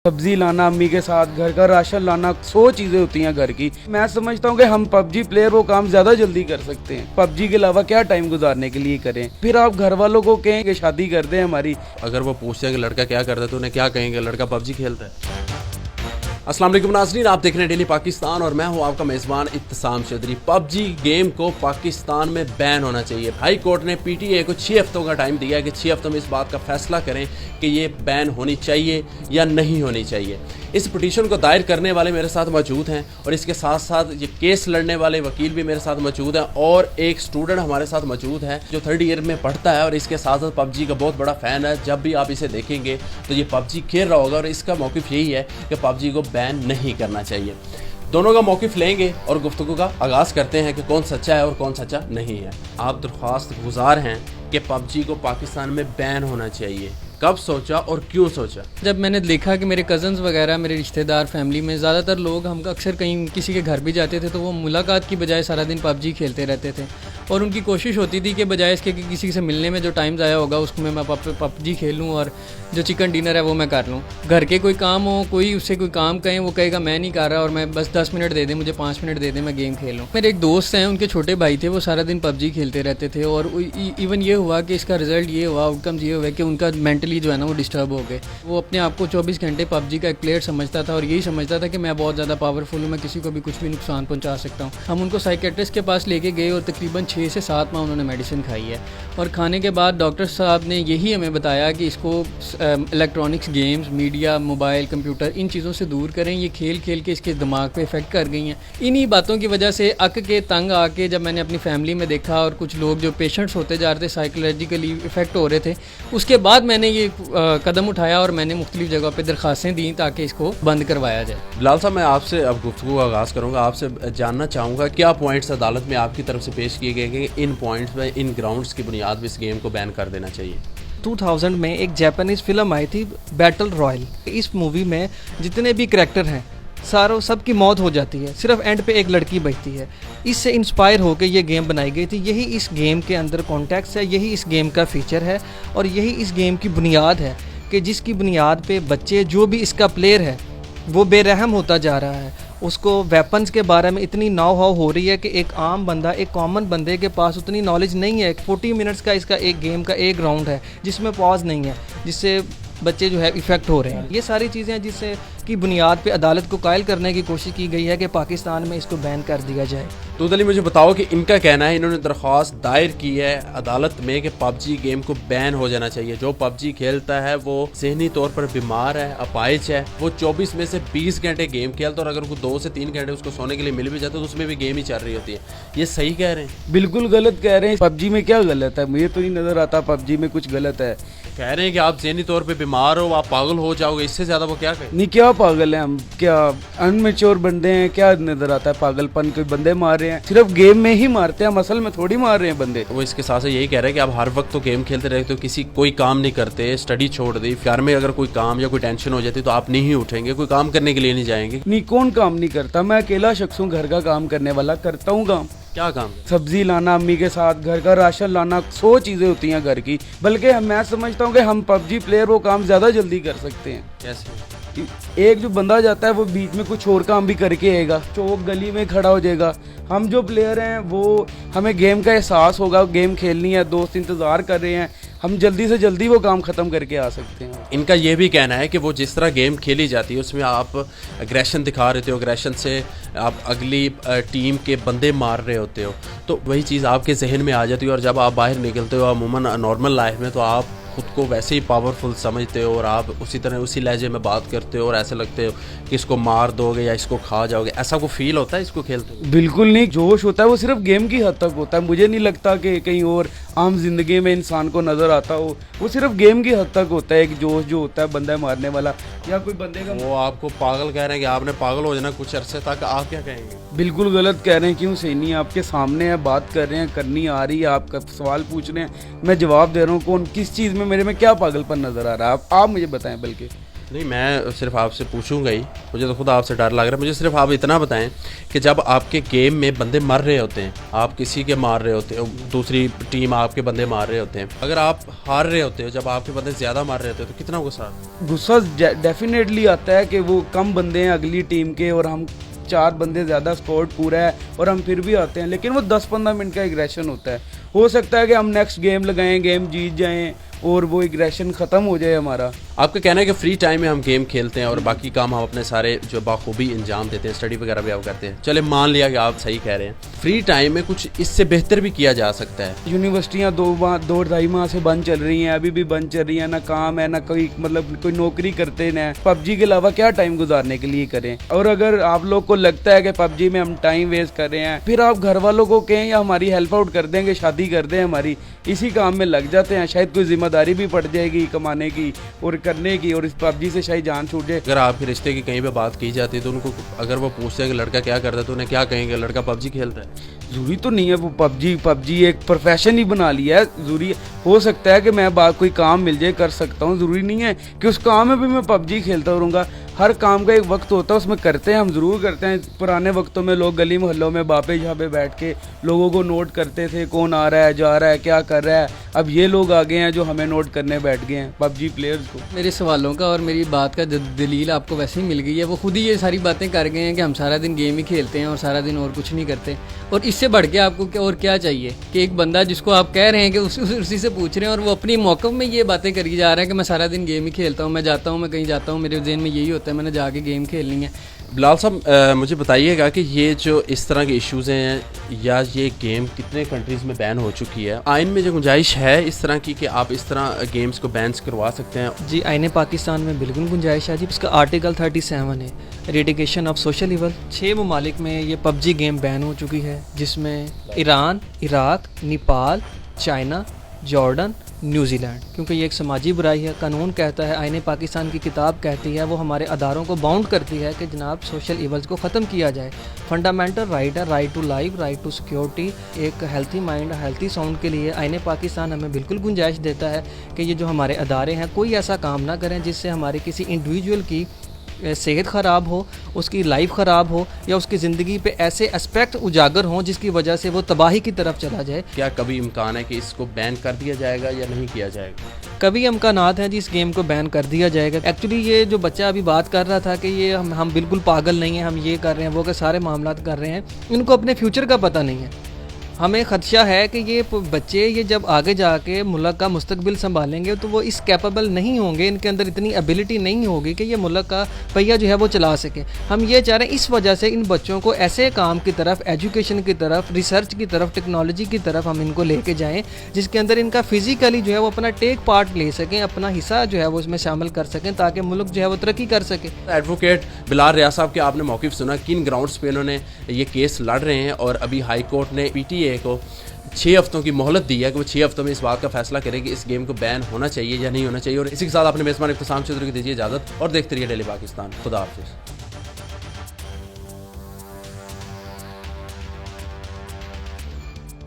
सब्जी लाना, अम्मी के साथ घर का राशन लाना, 100 चीजें होती हैं घर की। मैं समझता हूँ कि हम पबजी प्लेयर वो काम ज्यादा जल्दी कर सकते हैं। पबजी के अलावा क्या टाइम गुजारने के लिए करें। फिर आप घर वालों को कहें कि शादी कर दें हमारी। अगर वो पूछते हैं कि लड़का क्या करता है तो उन्हें क्या कहेंगे? लड़का पबजी खेलता है। अस्सलाम वालेकुम नाज़रीन, आप देख रहे हैं डेली पाकिस्तान और मैं हूं आपका मेज़बान इत्तसाम चौधरी। पबजी गेम को पाकिस्तान में बैन होना चाहिए। हाई कोर्ट ने पीटीए को 6 हफ्तों का टाइम दिया कि 6 हफ्तों में इस बात का फैसला करें कि ये बैन होनी चाहिए या नहीं होनी चाहिए। इस पिटीशन को दायर करने वाले मेरे साथ मौजूद हैं और इसके साथ साथ ये केस लड़ने वाले वकील भी मेरे साथ मौजूद हैं और एक स्टूडेंट हमारे साथ मौजूद है जो 3rd ईयर में पढ़ता है और इसके साथ साथ पबजी का बहुत बड़ा फ़ैन है। जब भी आप इसे देखेंगे तो ये पबजी खेल रहा होगा और इसका मौक़िफ़ यही है कि पबजी को बैन नहीं करना चाहिए। दोनों का मौक़िफ़ लेंगे और गुफ्तगू का आगाज़ करते हैं कि कौन सच्चा है और कौन सच्चा नहीं है। आप दरख्वास्त गुजार हैं कि पबजी को पाकिस्तान में बैन होना चाहिए। कब सोचा और क्यों सोचा? जब मैंने देखा कि मेरे कज़न्स वगैरह, मेरे रिश्तेदार, फैमिली में ज़्यादातर लोग, हम अक्सर कहीं किसी के घर भी जाते थे तो वो मुलाकात की बजाय सारा दिन पबजी खेलते रहते थे और उनकी कोशिश होती थी कि बजाय इसके कि किसी से मिलने में जो टाइम ज़ाया होगा उसमें मैं पबजी खेलूँ और जो चिकन डिनर है वो मैं कर लूँ। घर के कोई काम हो, कोई उससे कोई काम कहें, वो कहेगा मैं नहीं कर रहा और मैं बस 10 मिनट दे दें, मुझे 5 मिनट दे दें, मैं गेम खेल लूँ। मेरे एक दोस्त हैं, उनके छोटे भाई थे, वो सारा दिन पबजी खेलते रहते थे और इवन ये हुआ कि इसका रिज़ल्ट ये हुआ, आउटकम्स ये हुआ कि उनका मेंटली जो है ना वो डिस्टर्ब हो गए। वो अपने आप को 24 घंटे पबजी का एक प्लेयर समझता था और यही समझता था कि मैं बहुत ज़्यादा पावरफुल हूँ, मैं किसी को भी कुछ भी नुकसान पहुँचा सकता हूँ। हम उनको साइकेट्रिस्ट के पास लेके गए और तकरीबन 6 से 7 माह उन्होंने मेडिसिन खाई है और खाने के बाद डॉक्टर साहब ने यही हमें बताया कि इसको electronics games, media, mobile, computer, इन चीज़ों से दूर करें। ये खेल खेल के इसके दिमाग पे इफ़ेक्ट कर गई हैं। इन्हीं बातों की वजह से अक के तंग आके जब मैंने अपनी फैमिली में देखा और कुछ लोग जो पेशेंट्स होते जा रहे थे, साइकोलॉजिकली इफ़ेक्ट हो रहे थे, उसके बाद मैंने ये कदम उठाया और मैंने मुख्तलिफ जगह पे दरख्वास्तें दी ताकि इसको बंद करवाया जाए। बिलाल साहब, मैं आपसे अब गुफ्तगू का आगाज़ करूँगा। आपसे जानना चाहूँगा क्या पॉइंट्स अदालत में आपकी तरफ से पेश किए गए कि इन पॉइंट्स में, इन ग्राउंड्स की बुनियाद पर इस गेम को बैन कर देना चाहिए? 2000 में एक जापानीज़ फिल्म आई थी बैटल रॉयल। इस मूवी में जितने भी करैक्टर हैं सबकी मौत हो जाती है, सिर्फ एंड पे एक लड़की बचती है। इससे इंस्पायर होकर ये गेम बनाई गई थी। यही इस गेम के अंदर कॉन्टेक्स्ट है, यही इस गेम का फीचर है और यही इस गेम की बुनियाद है कि जिसकी बुनियाद पे बच्चे, जो भी इसका प्लेयर है वो बेरहम होता जा रहा है। उसको वेपन्स के बारे में इतनी नाव हाव हो रही है कि एक आम बंदा, एक कॉमन बंदे के पास उतनी नॉलेज नहीं है। 40 मिनट्स का इसका एक गेम का एक राउंड है जिसमें पॉज नहीं है, जिससे बच्चे जो है इफ़ेक्ट हो रहे हैं। ये सारी चीज़ें हैं जिससे की बुनियाद पे अदालत को कायल करने की कोशिश की गई है कि पाकिस्तान में इसको बैन कर दिया जाए। तो अली, मुझे बताओ कि इनका कहना है, इन्होंने दरख्वास्त दायर की है अदालत में कि पबजी गेम को बैन हो जाना चाहिए। जो पबजी खेलता है वो ज़हनी तौर पर बीमार है, अपाहिज है। वो 24 में से 20 घंटे गेम खेलता है और अगर वो 2 से 3 घंटे उसको सोने के लिए मिल भी जाता है तो उसमें भी गेम ही चल रही होती है। ये सही कह रहे हैं? बिल्कुल गलत कह रहे हैं। पबजी में क्या गलत है? मुझे तो नहीं नजर आता पबजी में कुछ गलत है। कह रहे हैं कि आप ज़हनी तौर पर बीमार हो, आप पागल हो जाओगे। इससे ज़्यादा वो क्या कहें? नहीं, क्या पागल है हम? क्या अनमेच्योर बंदे हैं? क्या नजर आता है पागलपन? कोई बंदे मार रहे हैं, सिर्फ गेम में ही मारते हैं, मसल में थोड़ी मार रहे हैं बंदे। वो इसके साथ यही कह रहे हैं कि आप हर वक्त तो गेम खेलते रहते हो, किसी कोई काम नहीं करते, स्टडी छोड़ दी, घर में अगर कोई काम या कोई टेंशन हो जाती तो आप नहीं उठेंगे, कोई काम करने के लिए नहीं जाएंगे। नहीं, कौन काम नहीं करता? मैं अकेला शख्स हूँ घर का काम करने वाला, करता हूँ काम। क्या काम? सब्जी लाना, अम्मी के साथ घर का राशन लाना, 100 चीजें होती हैं घर की। बल्कि मैं समझता हूँ कि हम पबजी प्लेयर वो काम ज्यादा जल्दी कर सकते हैं। कैसे? एक जो बंदा जाता है वो बीच में कुछ और काम भी करके आएगा, चौक गली में खड़ा हो जाएगा। हम जो प्लेयर हैं वो, हमें गेम का एहसास होगा, गेम खेलनी है, दोस्त इंतज़ार कर रहे हैं, हम जल्दी से जल्दी वो काम ख़त्म करके आ सकते हैं। इनका ये भी कहना है कि वो जिस तरह गेम खेली जाती है उसमें आप एग्रेशन दिखा रहे हो, एग्रेशन से आप अगली टीम के बंदे मार रहे होते हो, तो वही चीज़ आपके जहन में आ जाती है और जब आप बाहर निकलते हो अमूमन नॉर्मल लाइफ में तो आप खुद को वैसे ही पावरफुल समझते हो और आप उसी तरह उसी लहजे में बात करते हो और ऐसे लगते हो कि इसको मार दोगे या इसको खा जाओगे। ऐसा को फील होता है इसको खेलते हो? बिल्कुल नहीं, जोश होता है वो सिर्फ गेम की हद तक होता है। मुझे नहीं लगता कि कहीं और आम जिंदगी में इंसान को नजर आता हो। वो सिर्फ गेम की हद तक होता है। एक जोश जो होता है बंदा मारने वाला या कोई बंदे का, वो आपको पागल कह रहे हैं कि आपने पागल हो जाना कुछ अरसे तक, आप क्या कहेंगे? बिल्कुल गलत कह रहे हैं। क्यों सही नहीं? आपके सामने है, बात कर रहे हैं, करनी आ रही है, आपका सवाल पूछ रहे हैं, मैं जवाब दे रहा हूँ। कौन किस चीज़ में मेरे में क्या पागलपन नजर आ रहा है? आप मुझे बताएं। बल्कि नहीं, मैं सिर्फ आपसे पूछूंगा ही, मुझे तो खुद आपसे डर लग रहा है। मुझे सिर्फ आप इतना बताएं कि जब आपके गेम में बंदे मर रहे होते हैं, आप किसी के मार रहे होते हो, दूसरी टीम आपके बंदे मार रहे होते हैं, अगर आप हार रहे होते हो, जब आपके बंदे ज़्यादा मार रहे होते हो, तो कितना गुस्सा डेफिनेटली आता है कि वो कम बंदे हैं अगली टीम के और हम 4 बंदे ज़्यादा, स्कोर पूरा है और हम फिर भी आते हैं, लेकिन वो 10-15 मिनट का एग्रेशन होता है। हो सकता है कि हम नेक्स्ट गेम लगाएं, गेम जीत जाएं और वो एग्रेशन ख़त्म हो जाए हमारा। आपका कहना है कि फ्री टाइम में हम गेम खेलते हैं और बाकी काम हम अपने सारे जो बाखूबी अंजाम देते हैं, स्टडी वगैरह भी आप करते हैं। चले मान लिया कि आप सही कह रहे हैं, फ्री टाइम में कुछ इससे बेहतर भी किया जा सकता है। यूनिवर्सिटियाँ 2-2.5 माह से बंद चल रही हैं, अभी भी बंद चल रही हैं, ना काम है ना कोई मतलब कोई नौकरी करते ना। पबजी के अलावा क्या टाइम गुजारने के लिए करें? और अगर आप लोग को लगता है कि पबजी में हम टाइम वेस्ट कर रहे हैं, फिर आप घर वालों को कहें या हमारी हेल्प आउट कर देंगे, शादी कर दें हमारी, इसी काम में लग जाते हैं, शायद कोई जिम्मेदारी भी पड़ जाएगी कमाने की और करने की, और इस पबजी से शायद जान छूट जाए। अगर आपके रिश्ते की कहीं पे बात की जाती है तो उनको अगर वो पूछते हैं कि लड़का क्या करता है, तो उन्हें क्या कहेंगे? लड़का पबजी खेलता है। ज़रूरी तो नहीं है वो पबजी एक प्रोफेशन ही बना लिया है। ज़रूरी हो सकता है कि मैं कोई काम मिल जाए कर सकता हूँ, ज़रूरी नहीं है कि उस काम में भी मैं पबजी खेलता रहूँगा। हर काम का एक वक्त होता है, उसमें करते हैं, हम ज़रूर करते हैं। पुराने वक्तों में लोग गली मोहल्लों में बापे झापे बैठ के लोगों को नोट करते थे, कौन आ रहा है, जा रहा है, क्या कर रहा है। अब ये लोग आ गए हैं जो हमें नोट करने बैठ गए हैं, पबजी प्लेयर्स को। मेरे सवालों का और मेरी बात का दलील आपको वैसे ही मिल गई है। वो खुद ही ये सारी बातें कर गए हैं कि हम सारा दिन गेम ही खेलते हैं और सारा दिन और कुछ नहीं करते। और इससे बढ़ के आपको और क्या चाहिए कि एक बंदा जिसको आप कह रहे हैं कि उसी से पूछ रहे हैं और वो अपनी मौक़िफ़ में ये बातें करी जा रहा है कि मैं सारा दिन गेम ही खेलता हूँ, मैं जाता हूँ, मैं कहीं जाता हूँ, मेरे ज़हन में यही होता है मैंने जाके गेम खेलनी है। बिलाल साहब, मुझे बताइएगा कि ये जो इस तरह के इश्यूज़ हैं या ये गेम कितने कंट्रीज़ में बैन हो चुकी है? आइन में जो गुंजाइश है इस तरह की कि आप इस तरह गेम्स को बैन करवा सकते हैं? जी, आईने पाकिस्तान में बिल्कुल गुंजाइश है जी। इसका आर्टिकल 37 है, रेडिकेशन ऑफ सोशल इवल। 6 ममालिक में ये पबजी गेम बैन हो चुकी है, जिसमें Iran, Iraq, Nepal, China, Jordan, New Zealand. क्योंकि ये एक समाजी बुराई है। कानून कहता है, आईने पाकिस्तान की किताब कहती है, वो हमारे अदारों को बाउंड करती है कि जनाब सोशल इवल्स को ख़त्म किया जाए। फंडामेंटल राइट है, right to life, right to security, एक हेल्थी माइंड, हेल्थी साउंड के लिए आईने पाकिस्तान हमें बिल्कुल गुंजाइश देता है कि ये जो हमारे अदारे हैं कोई ऐसा काम ना करें जिससे हमारे किसी इंडिविजुअल की सेहत ख़राब हो, उसकी लाइफ ख़राब हो या उसकी ज़िंदगी पे ऐसे एस्पेक्ट उजागर हों जिसकी वजह से वो तबाही की तरफ चला जाए। क्या कभी इम्कान है कि इसको बैन कर दिया जाएगा या नहीं किया जाएगा? कभी इम्कानात हैं जी इस गेम को बैन कर दिया जाएगा। एक्चुअली ये जो बच्चा अभी बात कर रहा था कि ये हम बिल्कुल पागल नहीं हैं, हम ये कर रहे हैं वो के सारे मामलात कर रहे हैं, इनको अपने फ्यूचर का पता नहीं है। हमें ख़दशा है कि ये बच्चे ये जब आगे जाके मुल्क का मुस्तकबिल संभालेंगे तो वो इस कैपेबल नहीं होंगे, इनके अंदर इतनी एबिलिटी नहीं होगी कि ये मुल्क का पहिया जो है वो चला सके। हम ये चाह रहे हैं इस वजह से इन बच्चों को ऐसे काम की तरफ, एजुकेशन की तरफ, रिसर्च की तरफ, टेक्नोलॉजी की तरफ हम इनको लेके जाएँ जिसके अंदर इनका फिज़िकली जो है वो अपना टेक पार्ट ले सकें, अपना हिस्सा जो है वो इसमें शामिल कर सकें ताकि मुल्क जो है वो तरक्की कर सके। एडवोकेट बिलाल रियाज साहब के आपने मौक़िफ़ सुना, किन ग्राउंड्स पे इन्होंने ये केस लड़ रहे हैं और अभी हाई कोर्ट ने PTA को 6 हफ्तों की मोहलत दी है कि वो 6 हफ्तों में इस बात का फैसला करे कि इस गेम को बैन होना चाहिए या नहीं होना चाहिए। और इसी के साथ अपने मेज़बान इत्तेसाम चौधरी को दीजिए इजाज़त और देखते रहिए डेली पाकिस्तान। खुदा हाफिज़।